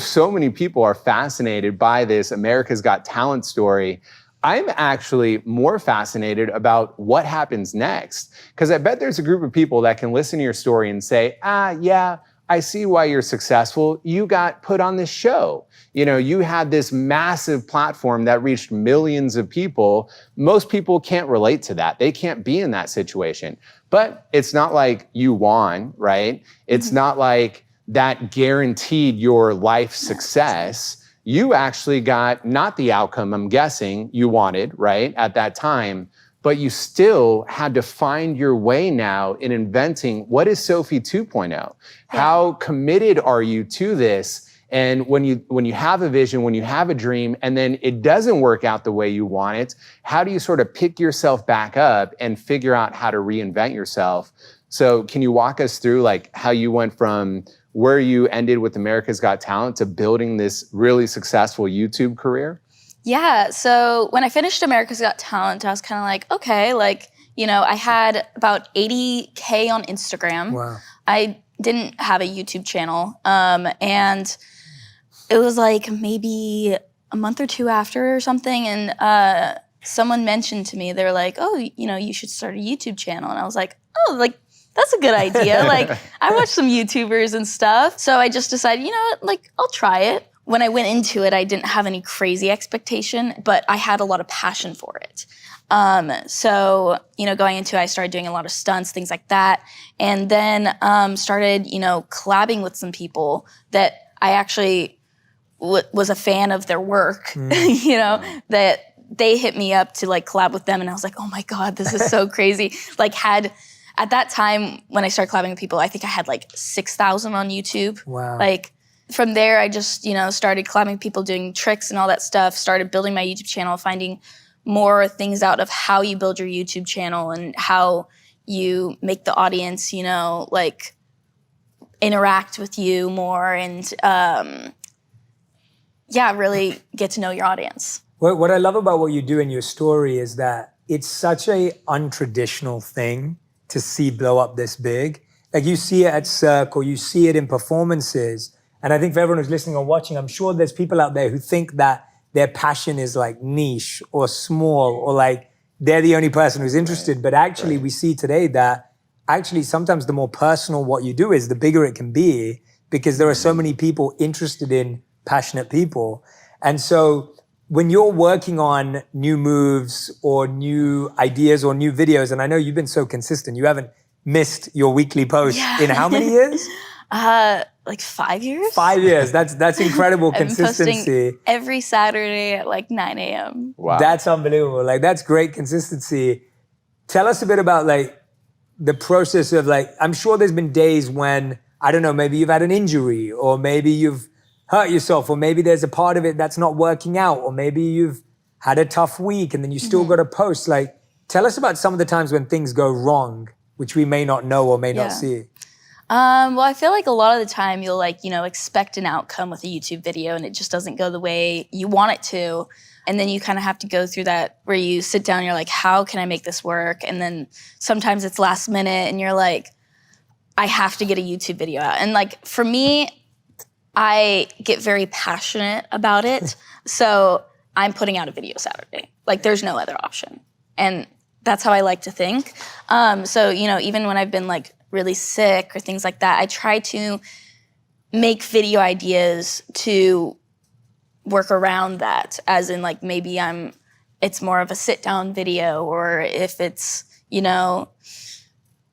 So many people are fascinated by this America's Got Talent story. I'm actually more fascinated about what happens next. Because I bet there's a group of people that can listen to your story and say, yeah, I see why you're successful. You got put on this show. You know, you had this massive platform that reached millions of people. Most people can't relate to that. They can't be in that situation. But it's not like you won, right? It's not like that guaranteed your life success. You actually got not the outcome, I'm guessing, you wanted, right, at that time, but you still had to find your way now in inventing what is Sofie 2.0? Yeah. How committed are you to this? And when you have a vision, when you have a dream, and then it doesn't work out the way you want it, how do you sort of pick yourself back up and figure out how to reinvent yourself? So can you walk us through like how you went from where you ended with America's Got Talent to building this really successful YouTube career? Yeah, so when I finished America's Got Talent, I was kind of like, okay, like, you know, I had about 80K on Instagram. Wow. I didn't have a YouTube channel. And it was like maybe a month or two after or something. And someone mentioned to me, they're like, oh, you know, you should start a YouTube channel. And I was like, oh, like, that's a good idea. Like, I watch some YouTubers and stuff. So I just decided, you know what, like, I'll try it. When I went into it, I didn't have any crazy expectation, but I had a lot of passion for it. So, you know, going into it, I started doing a lot of stunts, things like that. And then started, you know, collabing with some people that I actually was a fan of their work, you know, that they hit me up to like collab with them. And I was like, oh my God, this is so crazy. Like at that time, when I started collabing with people, I think I had like 6,000 on YouTube. Wow. Like from there, I just, you know, started collabing with people, doing tricks and all that stuff, started building my YouTube channel, finding more things out of how you build your YouTube channel and how you make the audience, you know, like interact with you more and, yeah, really get to know your audience. What I love about what you do in your story is that it's such a untraditional thing to see blow up this big. Like you see it at Cirque or you see it in performances. And I think for everyone who's listening or watching, I'm sure there's people out there who think that their passion is like niche or small or like they're the only person who's interested. Right. But actually we see today that actually sometimes the more personal what you do is, the bigger it can be because there are so many people interested in passionate people. And so when you're working on new moves or new ideas or new videos, and I know you've been so consistent, you haven't missed your weekly post in how many years? Like 5 years. 5 years. That's incredible consistency. Posting every Saturday at like 9 a.m. Wow. That's unbelievable. Like that's great consistency. Tell us a bit about like the process of like, I'm sure there's been days when, I don't know, maybe you've had an injury or maybe you've hurt yourself or maybe there's a part of it that's not working out or maybe you've had a tough week and then you still got to post. Like, tell us about some of the times when things go wrong, which we may not know or may not see. Well, I feel like a lot of the time you'll like, you know, expect an outcome with a YouTube video and it just doesn't go the way you want it to. And then you kind of have to go through that where you sit down and you're like, how can I make this work? And then sometimes it's last minute and you're like, I have to get a YouTube video out. And like, for me, I get very passionate about it. So I'm putting out a video Saturday. Like there's no other option. And that's how I like to think. So, you know, even when I've been like really sick or things like that, I try to make video ideas to work around that, as in like maybe it's more of a sit down video, or if it's, you know,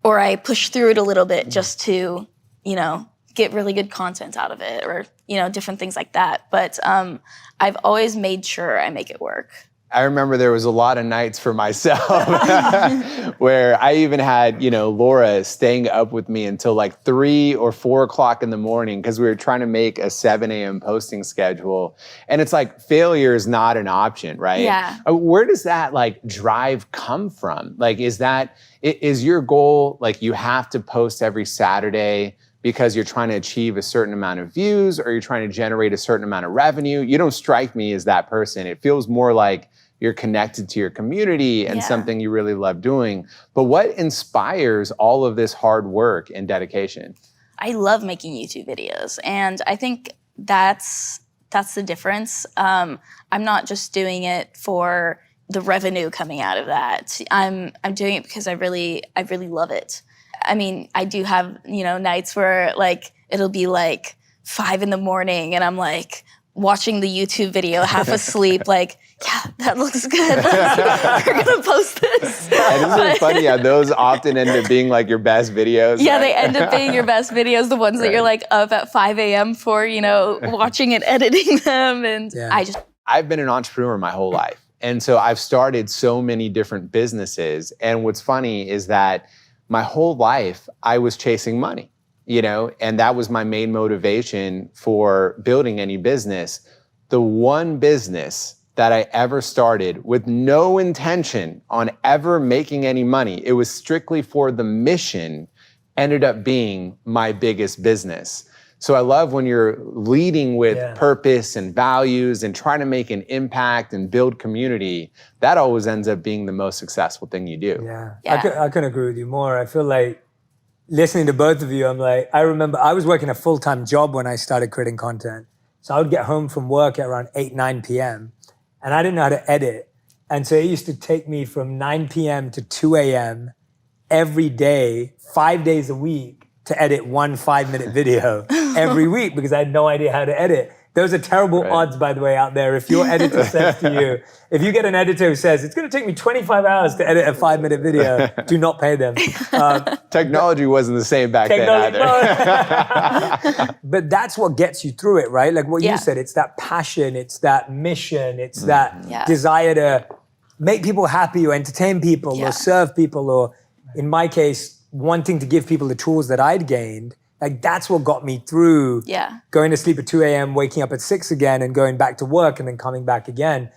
or I push through it a little bit just to, you know, get really good content out of it, or, you know, different things like that. But I've always made sure I make it work. I remember there was a lot of nights for myself where I even had, you know, Laura staying up with me until like 3 or 4 o'clock in the morning because we were trying to make a 7 a.m. posting schedule. And it's like failure is not an option, right? Yeah. Where does that like drive come from? Like, is your goal like you have to post every Saturday because you're trying to achieve a certain amount of views or you're trying to generate a certain amount of revenue? You don't strike me as that person. It feels more like you're connected to your community and something you really love doing. But what inspires all of this hard work and dedication? I love making YouTube videos. And I think that's the difference. I'm not just doing it for the revenue coming out of that. I'm doing it because I really love it. I mean, I do have, nights where like it'll be like 5 a.m. and I'm like watching the YouTube video half asleep, like, yeah, that looks good. We're gonna post this. And isn't it funny how those often end up being like your best videos? Yeah, right? they end up being your best videos, the ones that you're like up at 5 a.m. for, watching and editing them. And I've been an entrepreneur my whole life. And so I've started so many different businesses. And what's funny is that my whole life I was chasing money, and that was my main motivation for building any business. The one business that I ever started with no intention on ever making any money, it was strictly for the mission, ended up being my biggest business. So I love when you're leading with purpose and values and trying to make an impact and build community, that always ends up being the most successful thing you do. Yeah. I couldn't agree with you more. I feel like listening to both of you, I'm like, I remember I was working a full-time job when I started creating content. So I would get home from work at around 8, 9 p.m. and I didn't know how to edit. And so it used to take me from 9 p.m. to 2 a.m. every day, 5 days a week, to edit 1 5-minute video every week because I had no idea how to edit. Those are terrible odds, by the way, out there. If your editor says to you, if you get an editor who says, it's going to take me 25 hours to edit a 5-minute video, do not pay them. Technology wasn't the same back then either. But that's what gets you through it, right? Like what you said, it's that passion, it's that mission, it's that desire to make people happy or entertain people or serve people, or in my case, wanting to give people the tools that I'd gained. Like that's what got me through going to sleep at 2 a.m., waking up at 6 again and going back to work and then coming back again.